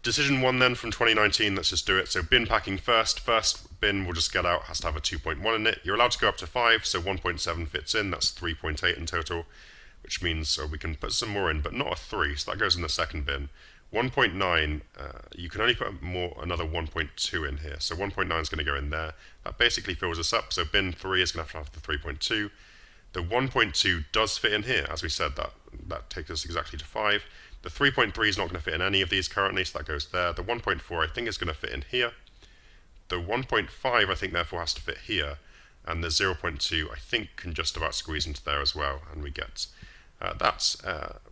Decision 1 then from 2019, let's just do it. So bin packing first. First bin we'll just get out has to have a 2.1 in it. You're allowed to go up to 5, so 1.7 fits in. That's 3.8 in total, which means we can put some more in, but not a 3, so that goes in the second bin. 1.9, you can only put another 1.2 in here, so 1.9 is going to go in there. That basically fills us up, so bin 3 is going to have the 3.2. The 1.2 does fit in here, as we said, that takes us exactly to 5. The 3.3 is not going to fit in any of these currently, so that goes there. The 1.4 I think is going to fit in here. The 1.5 I think therefore has to fit here, and the 0.2 I think can just about squeeze into there as well, and we get that.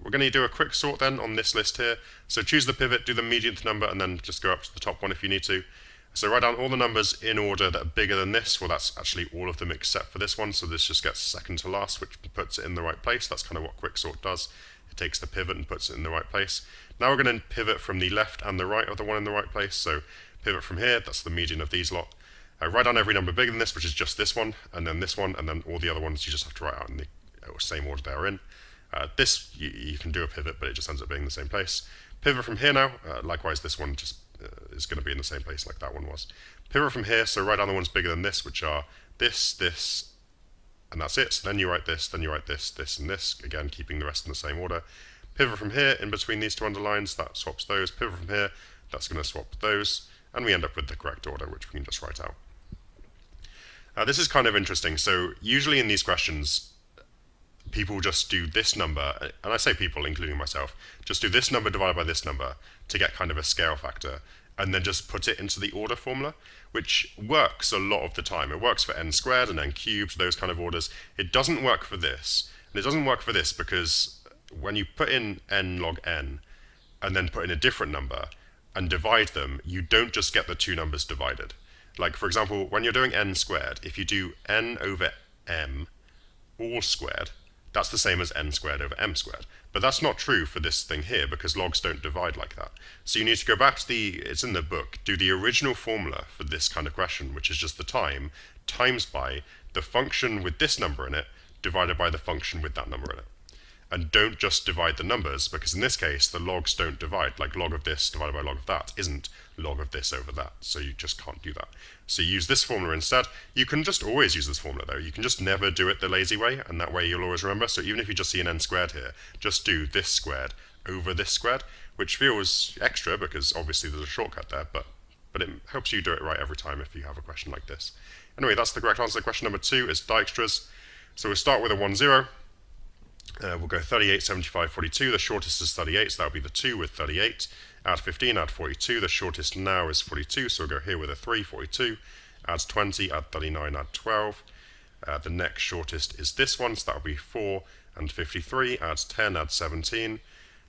We're going to do a quick sort then on this list here. So choose the pivot, do the medianth number, and then just go up to the top one if you need to. So write down all the numbers in order that are bigger than this. Well, that's actually all of them except for this one, so this just gets second to last, which puts it in the right place. That's kind of what quicksort does. It takes the pivot and puts it in the right place. Now we're going to pivot from the left and the right of the one in the right place. So pivot from here, that's the median of these lot. Write down every number bigger than this, which is just this one, and then all the other ones you just have to write out in the same order they are in. This, you can do a pivot, but it just ends up being the same place. Pivot from here now, likewise this one just is going to be in the same place like that one was. Pivot from here, so write down the ones bigger than this, which are this, this, and that's it. So then you write this, this, and this, again keeping the rest in the same order. Pivot from here, in between these two underlines, that swaps those. Pivot from here, that's going to swap those, and we end up with the correct order, which we can just write out. This is kind of interesting. So usually in these questions, people just do this number, and I say people, including myself, just do this number divided by this number to get kind of a scale factor, and then just put it into the order formula, which works a lot of the time. It works for n squared and n cubed, those kind of orders. It doesn't work for this, and it doesn't work for this because when you put in n log n, and then put in a different number, and divide them, you don't just get the two numbers divided. Like, for example, when you're doing n squared, if you do n over m, all squared, that's the same as n squared over m squared. But that's not true for this thing here, because logs don't divide like that. So you need to go back to it's in the book, do the original formula for this kind of question, which is just the time, times by the function with this number in it, divided by the function with that number in it. And don't just divide the numbers, because in this case, the logs don't divide. Like log of this divided by log of that isn't log of this over that, so you just can't do that. So you use this formula instead. You can just always use this formula though. You can just never do it the lazy way, and that way you'll always remember. So even if you just see an n squared here, just do this squared over this squared, which feels extra because obviously there's a shortcut there, but it helps you do it right every time if you have a question like this. Anyway, that's the correct answer. Question number 2 is dijkstras. So we'll start with a 1, 0. We'll go 38, 75, 42. The shortest is 38, so that'll be the 2 with 38. Add 15, add 42. The shortest now is 42, so we'll go here with a 3, 42. Add 20, add 39, add 12. The next shortest is this one, so that'll be 4 and 53. Add 10, add 17.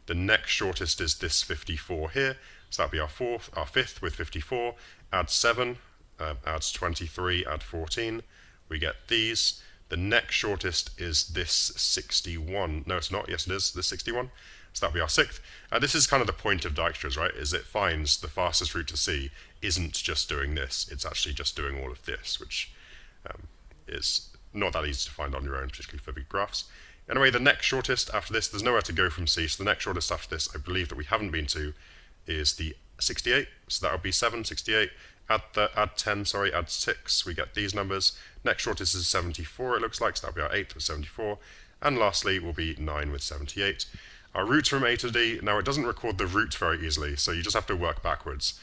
The next shortest is this 54 here, so that'll be our fifth with 54. Add 7, adds 23, add 14. We get these. The next shortest is this 61. No, it's not. Yes, it is. This 61. So that'll be our sixth. This is kind of the point of dijkstras, right? Is it finds the fastest route to C isn't just doing this. It's actually just doing all of this, which is not that easy to find on your own, particularly for big graphs. Anyway, the next shortest after this, there's nowhere to go from C. So the next shortest after this, I believe that we haven't been to, is the 68. So that'll be 7, 68. Add 10, sorry, add 6, we get these numbers. Next shortest is 74, it looks like, so that'll be our 8th with 74. And lastly will be 9 with 78. Our route from A to D, now it doesn't record the route very easily, so you just have to work backwards.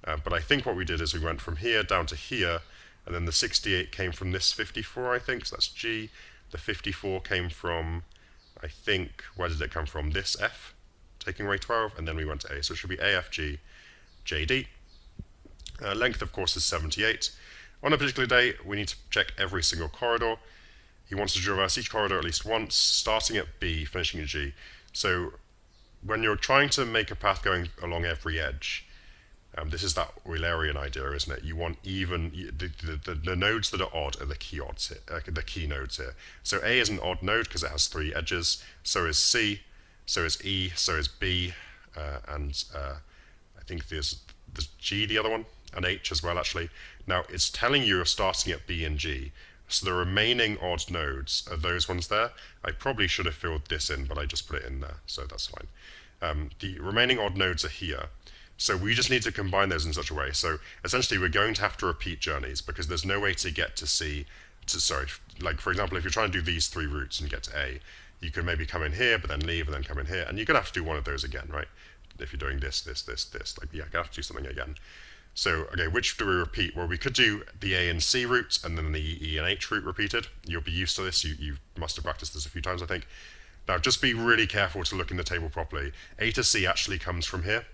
But I think what we did is we went from here down to here, and then the 68 came from this 54, I think, so that's G. The 54 came from, I think, where did it come from? This F, taking away 12, and then we went to A. So it should be A, F, G, J, D. Length, of course, is 78. On a particular day, we need to check every single corridor. He wants to traverse each corridor at least once, starting at B, finishing at G. So when you're trying to make a path going along every edge, this is that Eulerian idea, isn't it? You want even, the nodes that are odd are the key odds here, the key nodes here. So A is an odd node because it has 3 edges, so is C, so is E, so is B, and I think there's G, the other one, and H as well, actually. Now, it's telling you you're starting at B and G, so the remaining odd nodes are those ones there. I probably should have filled this in, but I just put it in there, so that's fine. The remaining odd nodes are here. So we just need to combine those in such a way. So essentially we're going to have to repeat journeys because there's no way to get to C, sorry, like for example, if you're trying to do these 3 routes and get to A, you can maybe come in here, but then leave and then come in here, and you're going to have to do one of those again, right? If you're doing this, like, yeah, you're going to have to do something again. So, okay, which do we repeat? Well, we could do the A and C routes and then the E and H route repeated. You'll be used to this. You must have practiced this a few times, I think. Now, just be really careful to look in the table properly. A to C actually comes from here.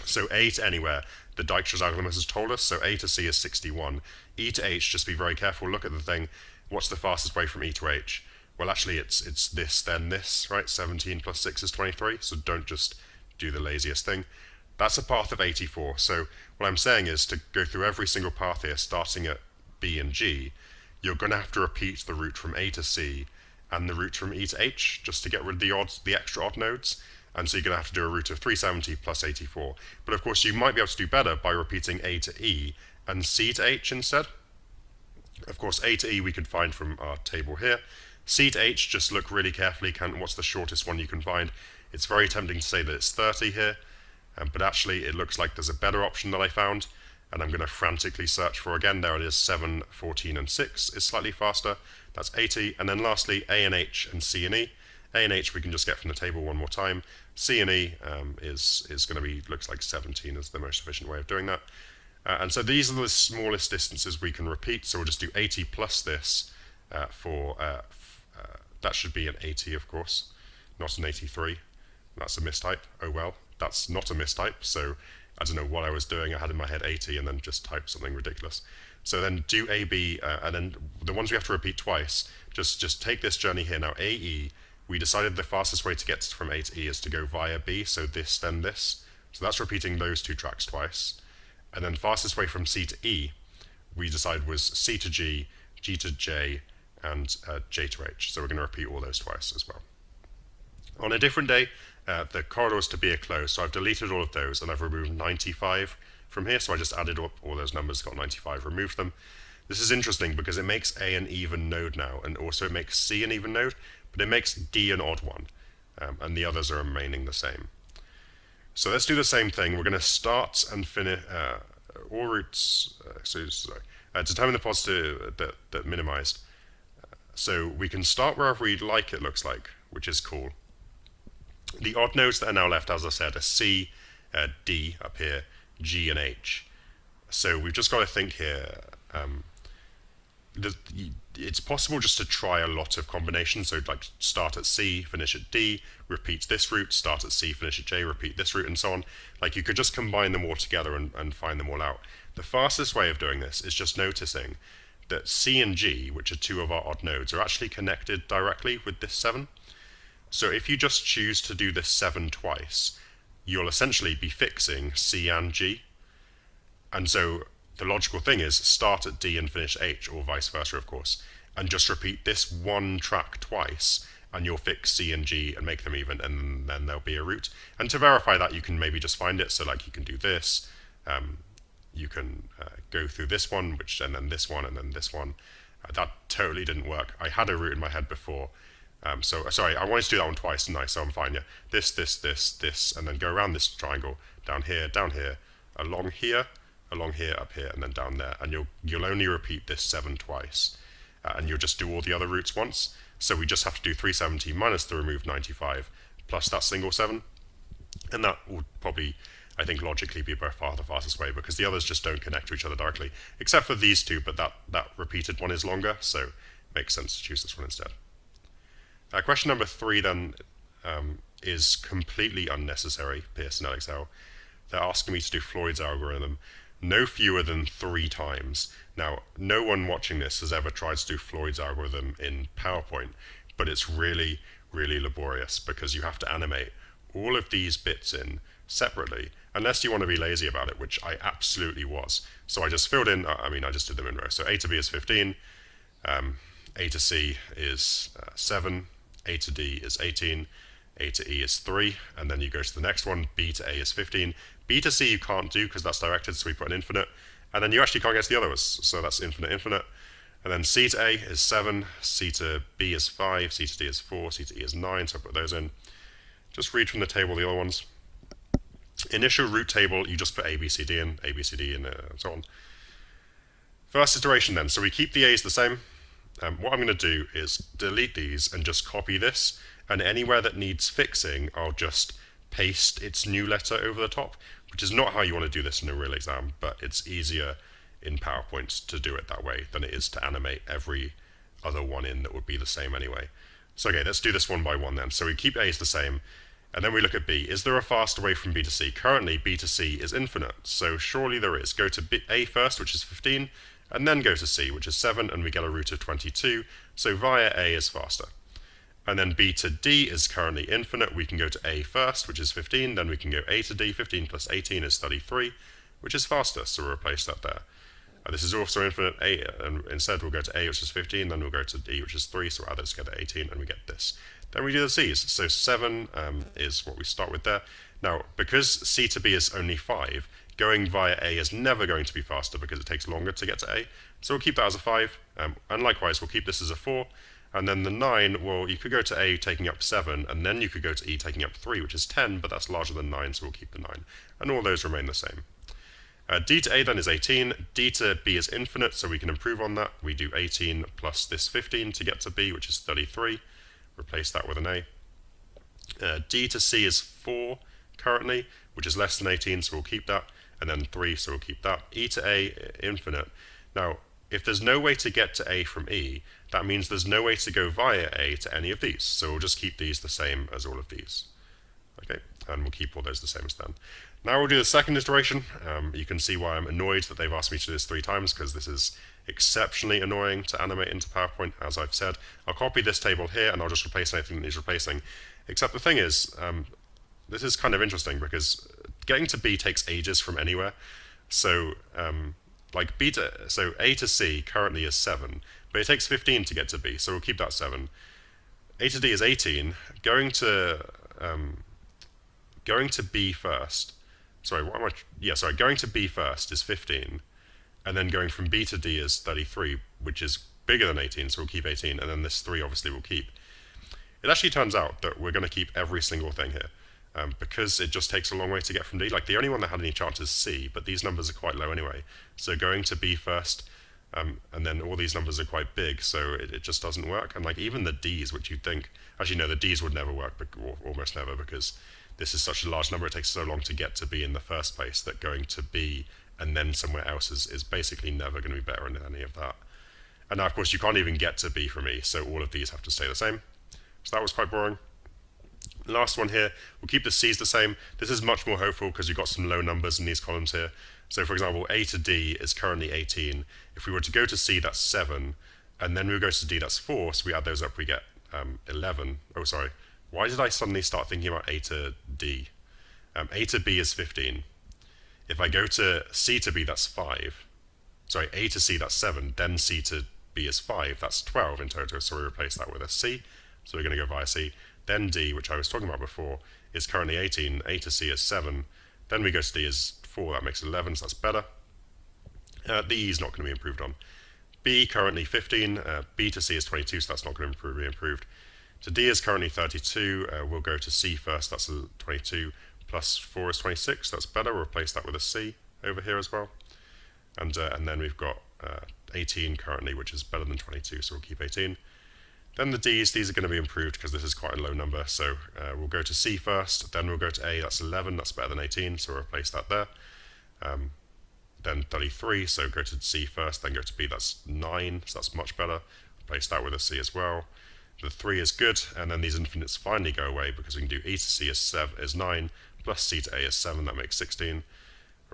So A to anywhere, the Dijkstras algorithm has told us. So A to C is 61. E to H, just be very careful. Look at the thing. What's the fastest way from E to H? Well, actually, it's this, then this, right? 17 plus 6 is 23. So don't just do the laziest thing. That's a path of 84. So what I'm saying is to go through every single path here, starting at B and G, you're going to have to repeat the route from A to C and the route from E to H just to get rid of the extra odd nodes. And so you're going to have to do a route of 370 plus 84. But of course, you might be able to do better by repeating A to E and C to H instead. Of course, A to E we could find from our table here. C to H, just look really carefully, what's the shortest one you can find. It's very tempting to say that it's 30 here, but actually it looks like there's a better option that I found, and I'm going to frantically search for again. There it is, 7, 14, and 6 is slightly faster. That's 80, and then lastly A and H and C and E. A and H we can just get from the table one more time. C and E is going to be, looks like 17 is the most efficient way of doing that. And so these are the smallest distances we can repeat, so we'll just do 80 plus this that should be an 80, of course, not an 83. That's a mistype. Oh well, that's not a mistype, so I don't know what I was doing. I had in my head 80 and then just typed something ridiculous. So then do AB, and then the ones we have to repeat twice, just take this journey here. Now AE, we decided the fastest way to get from A to E is to go via B, so this, then this. So that's repeating those 2 tracks twice. And then fastest way from C to E, we decided was C to G, G to J, and J to H. So we're going to repeat all those twice as well. On a different day, the corridors to B are closed, so I've deleted all of those and I've removed 95 from here. So I just added up all those numbers, got 95, removed them. This is interesting because it makes A an even node now, and also it makes C an even node, but it makes D an odd one, and the others are remaining the same. So let's do the same thing. We're going to start and finish all routes. Determine the positive that minimized. So we can start wherever we'd like, it looks like, which is cool. The odd nodes that are now left, as I said, are C, D up here, G, and H. So we've just got to think here. It's possible just to try a lot of combinations. So like start at C, finish at D, repeat this route, start at C, finish at J, repeat this route, and so on. Like you could just combine them all together and find them all out. The fastest way of doing this is just noticing that C and G, which are 2 of our odd nodes, are actually connected directly with this 7. So if you just choose to do this 7 twice, you'll essentially be fixing C and G. And so the logical thing is start at D and finish H, or vice versa, of course, and just repeat this 1 track twice, and you'll fix C and G and make them even, and then there'll be a route. And to verify that, you can maybe just find it. So like you can do this, you can go through this one, and then this one, and then this one. That totally didn't work. I had a route in my head before. So sorry, I wanted to do that one twice, didn't I? So I'm fine, yeah. This, and then go around this triangle, down here, along here, up here, and then down there. And you'll only repeat this 7 twice. And you'll just do all the other routes once. So we just have to do 370 minus the removed 95, plus that single 7. And that will probably, I think, logically be by far the fastest way, because the others just don't connect to each other directly, except for these 2, but that repeated one is longer, so it makes sense to choose this one instead. Question number 3 then is completely unnecessary, Pearson Edexcel. They're asking me to do Floyd's algorithm no fewer than 3 times. Now, no one watching this has ever tried to do Floyd's algorithm in PowerPoint, but it's really, really laborious because you have to animate all of these bits in separately, unless you want to be lazy about it, which I absolutely was. So I just filled in, I just did them in rows. So A to B is 15, A to C is 7, A to D is 18, A to E is 3, and then you go to the next one, B to A is 15. B to C you can't do because that's directed, so we put an infinite, and then you actually can't get to the others, so that's infinite, infinite. And then C to A is 7, C to B is 5, C to D is 4, C to E is 9, so I put those in. Just read from the table the other ones. Initial root table, you just put A, B, C, D in, and so on. First iteration then, so we keep the A's the same. What I'm going to do is delete these and just copy this, and anywhere that needs fixing, I'll just paste its new letter over the top, which is not how you want to do this in a real exam, but it's easier in PowerPoint to do it that way than it is to animate every other one in that would be the same anyway. So okay, let's do this one by one then. So we keep A's the same, and then we look at B. Is there a faster way from B to C? Currently, B to C is infinite, so surely there is. Go to A first, which is 15, and then go to C, which is 7, and we get a root of 22, so via A is faster. And then B to D is currently infinite. We can go to A first, which is 15, then we can go A to D. 15 plus 18 is 33, which is faster, so we'll replace that there. This is also infinite, A, and instead we'll go to A, which is 15, then we'll go to D, which is 3, so we'll add those together, 18, and we get this. Then we do the C's, so 7 is what we start with there. Now, because C to B is only 5, going via A is never going to be faster because it takes longer to get to A, so we'll keep that as a 5, and likewise we'll keep this as a 4, and then the 9, well, you could go to A taking up 7, and then you could go to E taking up 3, which is 10, but that's larger than 9, so we'll keep the 9, and all those remain the same. D to A then is 18, D to B is infinite, so we can improve on that. We do 18 plus this 15 to get to B, which is 33. Replace that with an A. D to C is 4 currently, which is less than 18, so we'll keep that. And then 3, so we'll keep that. E to A, infinite. Now, if there's no way to get to A from E, that means there's no way to go via A to any of these. So we'll just keep these the same as all of these. Okay, and we'll keep all those the same as then. Now we'll do the second iteration. You can see why I'm annoyed that they've asked me to do this 3 times, because this is exceptionally annoying to animate into PowerPoint, as I've said. I'll copy this table here and I'll just replace anything that needs replacing. Except the thing is, this is kind of interesting because getting to B takes ages from anywhere. So like so A to C currently is 7, but it takes 15 to get to B, so we'll keep that 7. A to D is 18. Going to B first. Going to B first is 15, and then going from B to D is 33, which is bigger than 18, so we'll keep 18, and then this 3 obviously we'll keep. It actually turns out that we're going to keep every single thing here, because it just takes a long way to get from D. Like, the only one that had any chance is C, but these numbers are quite low anyway. So going to B first, and then all these numbers are quite big, so it just doesn't work. And like even the D's, which you'd think, actually no, the D's would never work, or almost never, because this is such a large number, it takes so long to get to B in the first place that going to B and then somewhere else is basically never going to be better than any of that. And now, of course, you can't even get to B from E, so all of these have to stay the same. So that was quite boring. Last one here, we'll keep the C's the same. This is much more hopeful because you've got some low numbers in these columns here. So for example, A to D is currently 18. If we were to go to C, that's 7, and then we go to D, that's 4, so we add those up, we get 11. Oh, sorry. Why did I suddenly start thinking about A to D? A to B is 15. If I go to C to B, that's 5. Sorry, A to C, that's 7. Then C to B is 5. That's 12 in total, so we replace that with a C. So we're going to go via C. Then D, which I was talking about before, is currently 18. A to C is 7. Then we go to D is 4. That makes 11, so that's better. The E is not going to be improved on. B currently 15. B to C is 22, so that's not going to be improved. So D is currently 32. We'll go to C first. That's 22 plus 4 is 26. That's better. We'll replace that with a C over here as well. And then we've got 18 currently, which is better than 22, so we'll keep 18. Then the D's, these are going to be improved because this is quite a low number. So we'll go to C first, then we'll go to A, that's 11, that's better than 18, so we'll replace that there. Then 33, so go to C first, then go to B, that's 9, so that's much better. Replace that with a C as well. The 3 is good, and then these infinites finally go away because we can do E to C is 9, plus C to A is 7, that makes 16.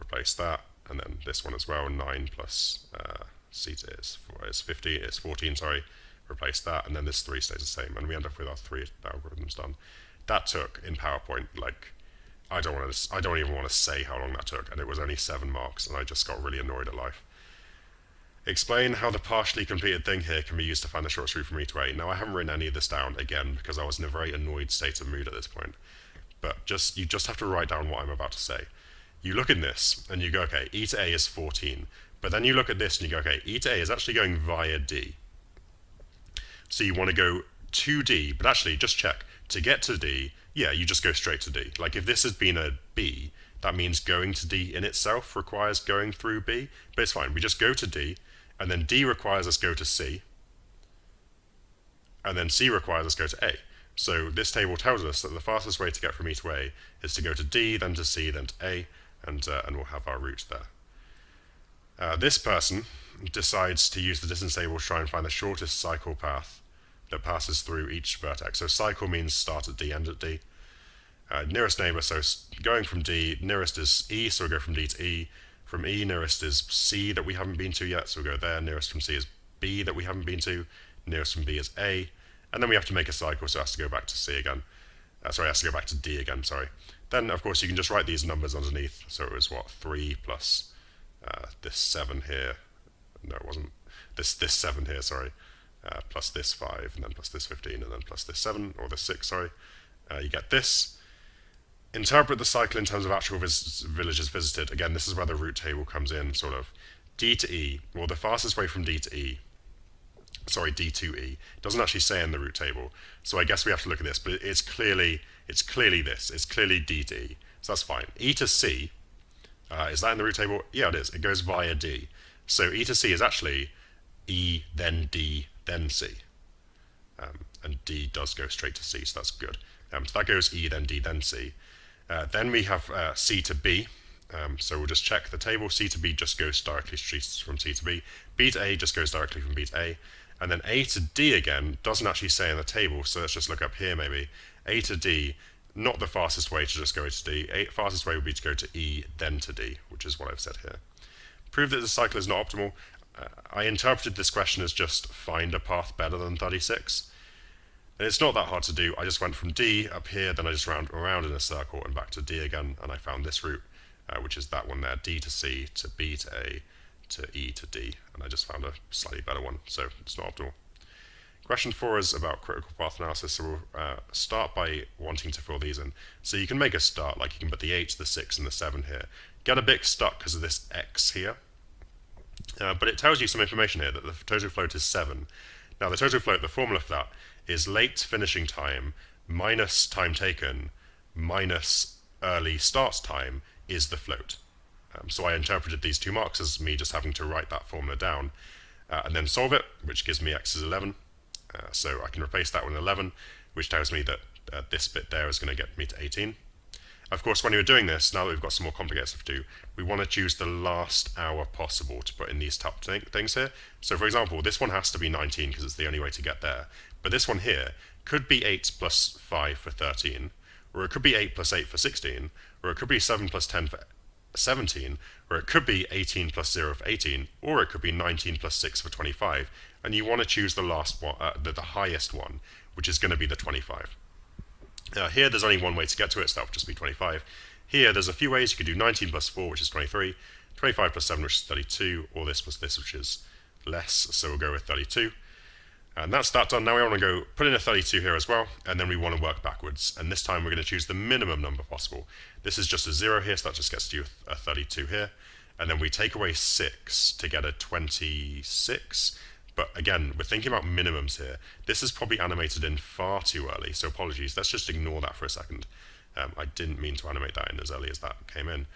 Replace that, and then this one as well, 9 plus C to A is 14, sorry. Replace that, and then this 3 stays the same, and we end up with our 3 algorithms done. That took, in PowerPoint, like, I don't even want to say how long that took, and it was only 7 marks, and I just got really annoyed at life. Explain how the partially completed thing here can be used to find the shortest route from E to A. Now, I haven't written any of this down, again, because I was in a very annoyed state of mood at this point, but you just have to write down what I'm about to say. You look in this, and you go, okay, E to A is 14, but then you look at this, and you go, okay, E to A is actually going via D. So you want to go to D, but actually, just check. To get to D, yeah, you just go straight to D. Like, if this had been a B, That means going to D in itself requires going through B, but it's fine. We just go to D, and then D requires us go to C, and then C requires us go to A. So this table tells us that the fastest way to get from E to A is to go to D, then to C, then to A, and we'll have our route there. This person decides to use the distance table to try and find the shortest cycle path that passes through each vertex. So cycle means start at D, end at D. Nearest neighbor, so going from D, nearest is E, so we'll go from D to E. From E, nearest is C that we haven't been to yet, so we'll go there. Nearest from C is B that we haven't been to. Nearest from B is A. And then we have to make a cycle, so it has to go back to C again. It has to go back to D again, sorry. Then, of course, you can just write these numbers underneath. So it was, 3 plus this 7 here. No, it wasn't. This 7 here, sorry. Plus this 5, and then plus this 15, and then plus this 7, or this 6, sorry. You get this. Interpret the cycle in terms of actual villages visited. Again, this is where the route table comes in, sort of. D to E, well, the fastest way from D to E, D to E, doesn't actually say in the route table. So I guess we have to look at this, but it's clearly this. It's clearly D to E, so that's fine. E to C, is that in the route table? Yeah, it is. It goes via D. So E to C is actually E, then D, then C. And D does go straight to C, so that's good. So that goes E, then D, then C. Then we have C to B. So we'll just check the table. C to B just goes directly from C to B. B to A just goes directly from B to A. And then A to D again doesn't actually say in the table, so let's just look up here maybe. A to D, not the fastest way to just go to D. Fastest way would be to go to E, then to D, which is what I've said here. Prove that the cycle is not optimal. I interpreted this question as just find a path better than 36. And it's not that hard to do. I just went from D up here, then I just round around in a circle and back to D again, and I found this route, which is that one there, D to C, to B to A, to E to D, and I just found a slightly better one, so it's not optimal. Question 4 is about critical path analysis, so we'll start by wanting to fill these in. So you can make a start, like you can put the 8, the 6, and the 7 here. Get a bit stuck because of this X here, but it tells you some information here that the total float is 7. Now the total float, the formula for that, is late finishing time minus time taken minus early start time is the float. So I interpreted these 2 marks as me just having to write that formula down and then solve it, which gives me x is 11. So I can replace that with 11, which tells me that this bit there is going to get me to 18. Of course, when you're doing this, now that we've got some more complicated stuff to do, we want to choose the last hour possible to put in these top things here. So for example, this one has to be 19 because it's the only way to get there. But this one here could be 8 plus 5 for 13, or it could be 8 plus 8 for 16, or it could be 7 plus 10 for 17, or it could be 18 plus 0 for 18, or it could be 19 plus 6 for 25. And you want to choose the last one, the highest one, which is going to be the 25. Here there's only one way to get to it, so that would just be 25. Here there's a few ways. You could do 19 plus 4, which is 23, 25 plus 7, which is 32, or this plus this, which is less, so we'll go with 32. And that's that done. Now we want to go put in a 32 here as well, and then we want to work backwards. And this time we're going to choose the minimum number possible. This is just a 0 here, so that just gets you a 32 here. And then we take away 6 to get a 26. But again, we're thinking about minimums here. This is probably animated in far too early, so apologies. Let's just ignore that for a second. I didn't mean to animate that in as early as that came in.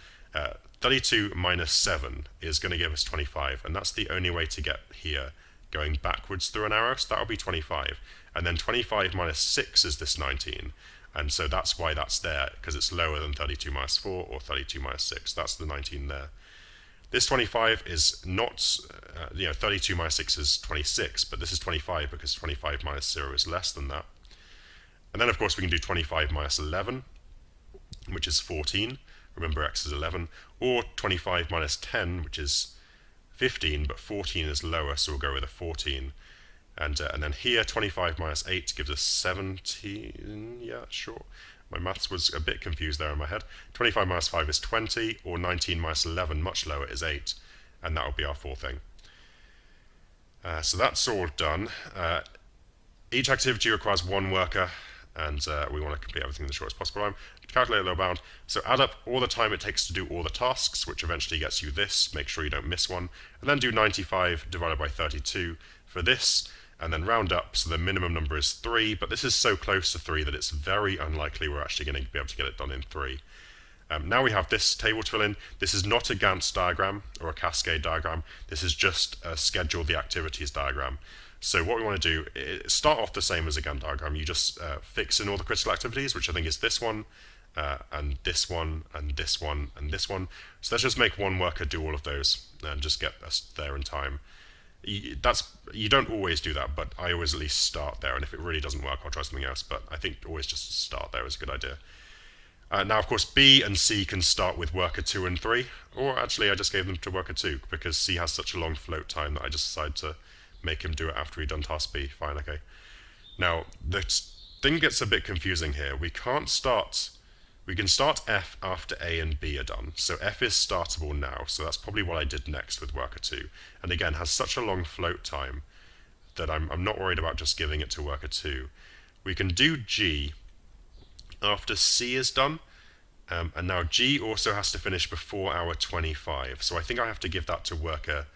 32 minus 7 is going to give us 25, and that's the only way to get here, going backwards through an arrow, so that'll be 25. And then 25 minus 6 is this 19, and so that's why that's there, because it's lower than 32 minus 4 or 32 minus 6. That's the 19 there. This 25 is not, 32 minus 6 is 26, but this is 25 because 25 minus 0 is less than that. And then, of course, we can do 25 minus 11, which is 14. Remember, x is 11. Or 25 minus 10, which is 15, but 14 is lower, so we'll go with a 14. And then here, 25 minus 8 gives us 17. Yeah, sure. My maths was a bit confused there in my head. 25 minus 5 is 20, or 19 minus 11, much lower, is 8. And that will be our full thing. So that's all done. Each activity requires 1 worker, and we want to complete everything in the shortest possible time. Calculate a lower bound. So add up all the time it takes to do all the tasks, which eventually gets you this. Make sure you don't miss one. And then do 95 divided by 32 for this. And then round up, so the minimum number is 3, but this is so close to 3 that it's very unlikely we're actually going to be able to get it done in 3. Now we have this table to fill in. This is not a Gantt diagram or a cascade diagram. This is just a schedule the activities diagram. So what we want to do is start off the same as a Gantt diagram. You just fix in all the critical activities, which I think is this one, and this one, and this one, and this one. So let's just make one worker do all of those and just get us there in time. You don't always do that, but I always at least start there, and if it really doesn't work, I'll try something else, but I think always just start there is a good idea. Now, of course, B and C can start with worker 2 and 3, or actually I just gave them to worker 2, because C has such a long float time that I just decided to make him do it after he'd done task B. Fine, okay. Now, the thing gets a bit confusing here. We can start F after A and B are done, so F is startable now, so that's probably what I did next with worker 2. And again, has such a long float time that I'm not worried about just giving it to worker 2. We can do G after C is done, and now G also has to finish before hour 25, so I think I have to give that to worker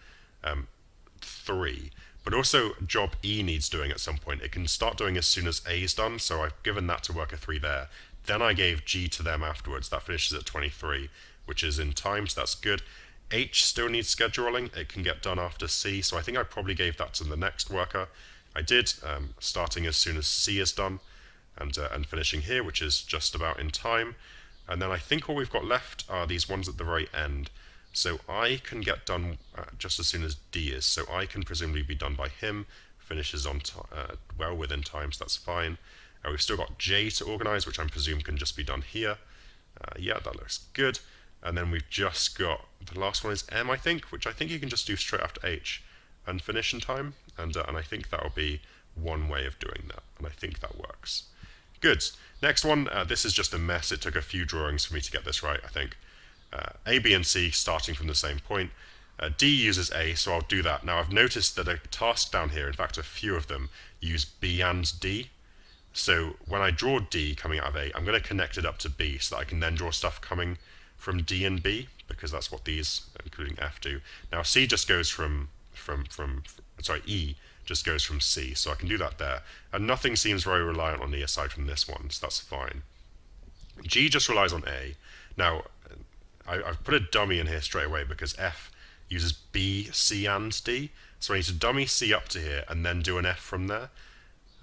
3. But also job E needs doing at some point. It can start doing as soon as A is done, so I've given that to worker 3 there. Then I gave G to them afterwards. That finishes at 23, which is in time, so that's good. H still needs scheduling. It can get done after C, so I think I probably gave that to the next worker. I did, starting as soon as C is done, and finishing here, which is just about in time. And then I think all we've got left are these ones at the very end. So I can get done just as soon as D is, so I can presumably be done by him, finishes on well within time, so that's fine. We've still got J to organize, which I presume can just be done here. Yeah, that looks good. And then we've just got, the last one is M, I think, which I think you can just do straight after H and finish in time. And I think that'll be one way of doing that, and I think that works. Good. Next one, this is just a mess. It took a few drawings for me to get this right, I think. A, B, and C starting from the same point. D uses A, so I'll do that. Now I've noticed that a task down here, in fact a few of them, use B and D. So when I draw D coming out of A, I'm going to connect it up to B so that I can then draw stuff coming from D and B, because that's what these, including F, do. Now C just goes E just goes from C, so I can do that there. And nothing seems very reliant on E aside from this one, so that's fine. G just relies on A. Now, I've put a dummy in here straight away because F uses B, C, and D, so I need to dummy C up to here and then do an F from there.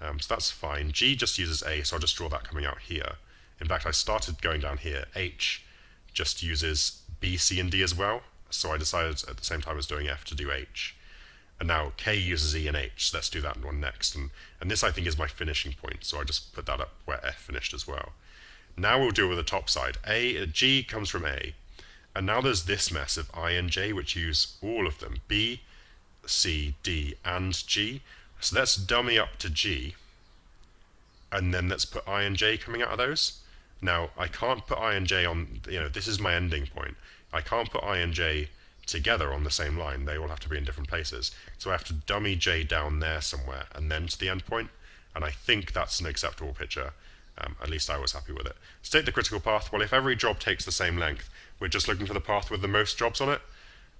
So that's fine. G just uses A, so I'll just draw that coming out here. In fact, I started going down here. H just uses B, C, and D as well, so I decided at the same time as doing F to do H. And now K uses E and H, so let's do that one next. And this, I think, is my finishing point, so I just put that up where F finished as well. Now we'll deal with the top side. G comes from A. And now there's this mess of I and J, which use all of them. B, C, D, and G. So let's dummy up to G. And then let's put I and J coming out of those. Now, I can't put I and J on, this is my ending point. I can't put I and J together on the same line. They all have to be in different places. So I have to dummy J down there somewhere and then to the end point. And I think that's an acceptable picture. At least I was happy with it. State the critical path. Well, if every job takes the same length, we're just looking for the path with the most jobs on it.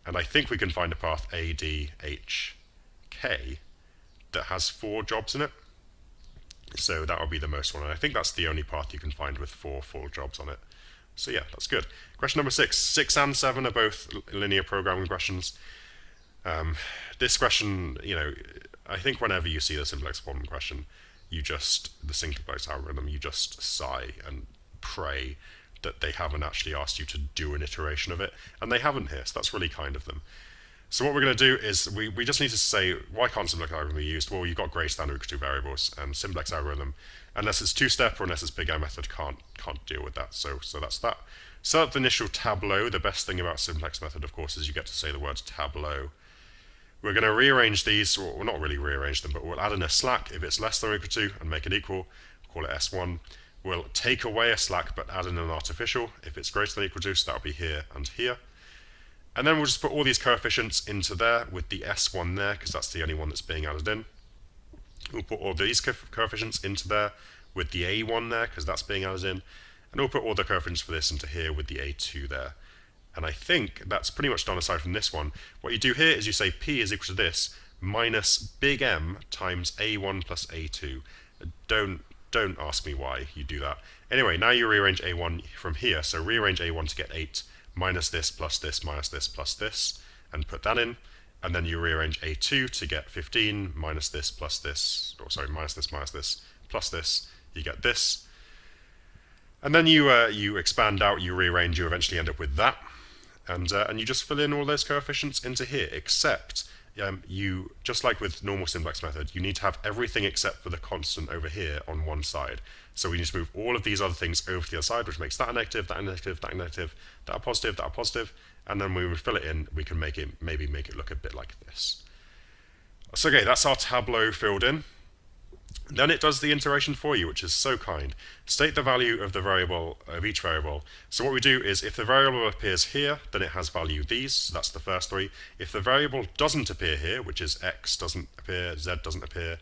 And I think we can find a path A, D, H, K that has 4 jobs in it. So that will be the most one. And I think that's the only path you can find with 4 full jobs on it. So yeah, that's good. Question number 6. 6 and 7 are both linear programming questions. This question, I think whenever you see the simplex problem question, the simplex algorithm, you just sigh and pray that they haven't actually asked you to do an iteration of it, and they haven't here, so that's really kind of them. So what we're going to do is we just need to say, why can't simplex algorithm be used? Well, you've got greater than or equal to variables, and simplex algorithm, unless it's 2-step or unless it's big M method, can't deal with that. So that's that. Set up the initial tableau. The best thing about simplex method, of course, is you get to say the word tableau. We're going to rearrange these, or not really rearrange them, but we'll add in a slack if it's less than or equal to, and make it equal. We'll call it S1. We'll take away a slack, but add in an artificial if it's greater than or equal to, so that'll be here and here. And then we'll just put all these coefficients into there with the S1 there, because that's the only one that's being added in. We'll put all these coefficients into there with the A1 there, because that's being added in. And we'll put all the coefficients for this into here with the A2 there. And I think that's pretty much done aside from this one. What you do here is you say P is equal to this minus big M times A1 plus A2. Don't don't ask me why you do that. Anyway, now you rearrange A1 from here, so rearrange A1 to get 8 minus this plus this minus this plus this, and put that in. And then you rearrange A2 to get 15 minus this plus this, or sorry, minus this plus this, you get this. And then you expand out, you rearrange, you eventually end up with that. And you just fill in all those coefficients into here, except you, just like with normal simplex method, you need to have everything except for the constant over here on one side. So we need to move all of these other things over to the other side, which makes that a negative, that a negative, that a negative, that a positive, that a positive, and then when we fill it in, we can maybe make it look a bit like this. So okay, that's our tableau filled in. Then it does the iteration for you, which is so kind. State the value of the variable, of each variable. So what we do is, if the variable appears here, then it has value these, so that's the first three. If the variable doesn't appear here, which is x doesn't appear, z doesn't appear,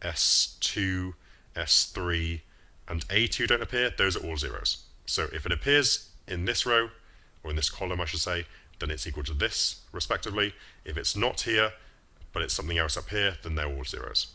s2, s3, and a2 don't appear, those are all zeros. So if it appears in this row, or in this column I should say, then it's equal to this, respectively. If it's not here, but it's something else up here, then they're all zeros.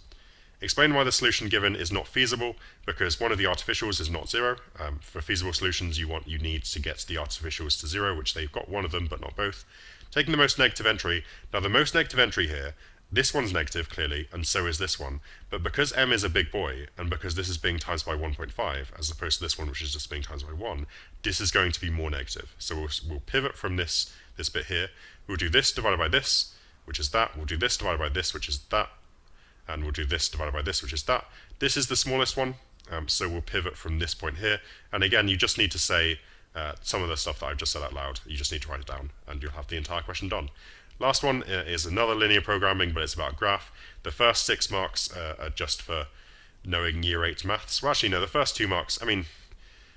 Explain why the solution given is not feasible, because one of the artificials is not 0. For feasible solutions, you need to get the artificials to 0, which they've got one of them, but not both. Taking the most negative entry. Now, the most negative entry here, this one's negative, clearly, and so is this one. But because m is a big boy, and because this is being times by 1.5, as opposed to this one, which is just being times by 1, this is going to be more negative. So we'll pivot from this bit here. We'll do this divided by this, which is that. We'll do this divided by this, which is that. And we'll do this divided by this, which is that. This is the smallest one, so we'll pivot from this point here. And again, you just need to say some of the stuff that I've just said out loud. You just need to write it down, and you'll have the entire question done. Last one is another linear programming, but it's about graph. The first 6 marks are just for knowing year 8 maths. Well, actually, no, the first 2 marks, I mean,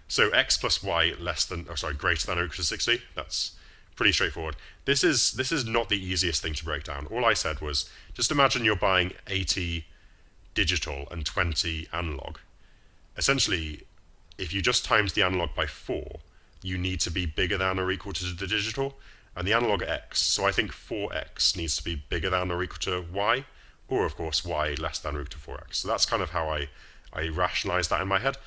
so x plus y greater than or equal to 60. That's pretty straightforward. This is not the easiest thing to break down. All I said was, just imagine you're buying 80 digital and 20 analog. Essentially, if you just times the analog by 4, you need to be bigger than or equal to the digital, and the analog x, so I think 4x needs to be bigger than or equal to y, or of course y less than or equal to 4x. So that's kind of how I rationalize that in my head.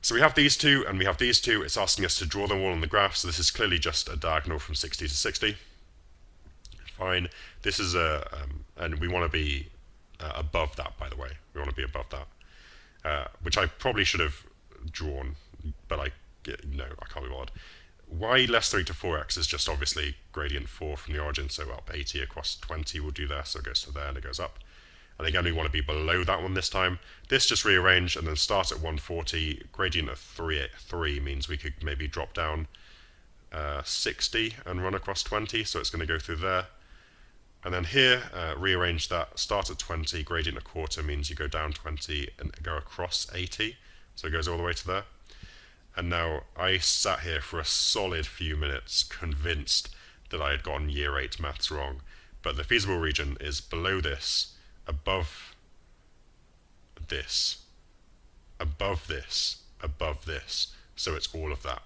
So we have these two, and we have these two. It's asking us to draw them all on the graph, so this is clearly just a diagonal from 60 to 60. Fine. This is and we want to be above that, by the way. We want to be above that, which I probably should have drawn, but I can't be bothered. Y less 3 to 4x is just obviously gradient 4 from the origin, so up 80 across 20 will do there, so it goes to there and it goes up. And again, we want to be below that one this time. This just rearrange and then start at 140. Gradient of 3 means we could maybe drop down 60 and run across 20, so it's going to go through there. And then here, rearrange that, start at 20, gradient a quarter means you go down 20 and go across 80, so it goes all the way to there. And now I sat here for a solid few minutes convinced that I had gotten year 8 maths wrong, but the feasible region is below this, above this, above this, above this, so it's all of that,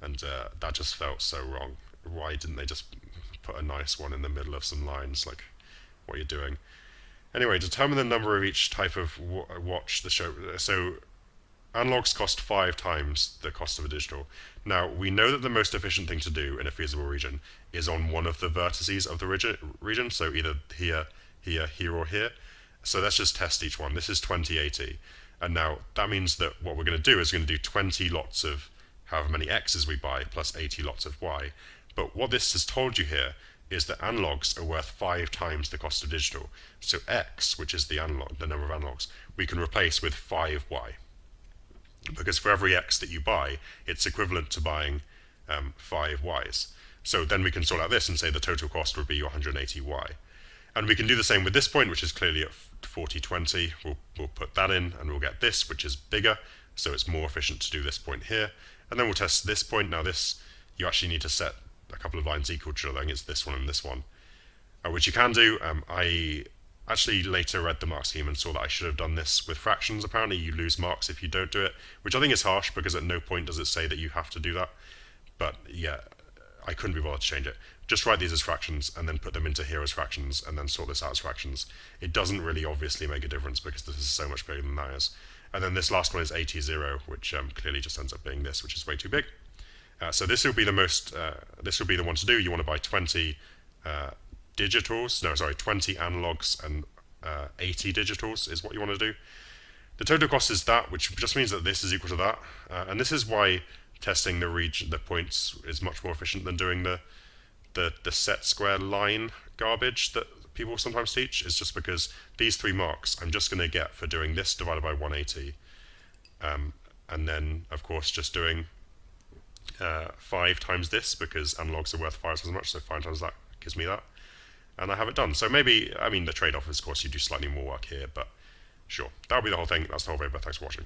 and that just felt so wrong. Why didn't they just put a nice one in the middle of some lines, like what you're doing? Anyway, determine the number of each type of watch the show. So analogs cost 5 times the cost of a digital. Now, we know that the most efficient thing to do in a feasible region is on one of the vertices of the region, so either here, here, here, or here. So let's just test each one. This is 2080. And now that means that what we're going to do is we're going to do 20 lots of however many x's we buy plus 80 lots of y. But what this has told you here is that analogs are worth 5 times the cost of digital. So x, which is the analog, the number of analogs, we can replace with 5y. Because for every x that you buy, it's equivalent to buying 5 y's. So then we can sort out this and say the total cost would be 180y. And we can do the same with this point, which is clearly at 4020. We'll put that in, and we'll get this, which is bigger, so it's more efficient to do this point here. And then we'll test this point. Now this, you actually need to set a couple of lines equal to each other. I think it's this one and this one, which you can do. I actually later read the mark scheme and saw that I should have done this with fractions. Apparently you lose marks if you don't do it, which I think is harsh, because at no point does it say that you have to do that. But yeah, I couldn't be bothered to change it. Just write these as fractions and then put them into here as fractions and then sort this out as fractions. It doesn't really obviously make a difference because this is so much bigger than that is. And then this last one is 80, which clearly just ends up being this, which is way too big. So this will be the this will be the one to do. You want to buy 20 digitals, no, sorry, 20 analogs and 80 digitals is what you want to do. The total cost is that, which just means that this is equal to that. And this is why testing the points is much more efficient than doing the set square line garbage that people sometimes teach, is just because these 3 marks I'm just going to get for doing this divided by 180. And then, of course, just doing 5 times this, because analogs are worth 5 times as much, so 5 times that gives me that. And I have it done. So maybe, I mean, the trade-off is, of course, you do slightly more work here, but sure. That'll be the whole thing. That's the whole video. Thanks for watching.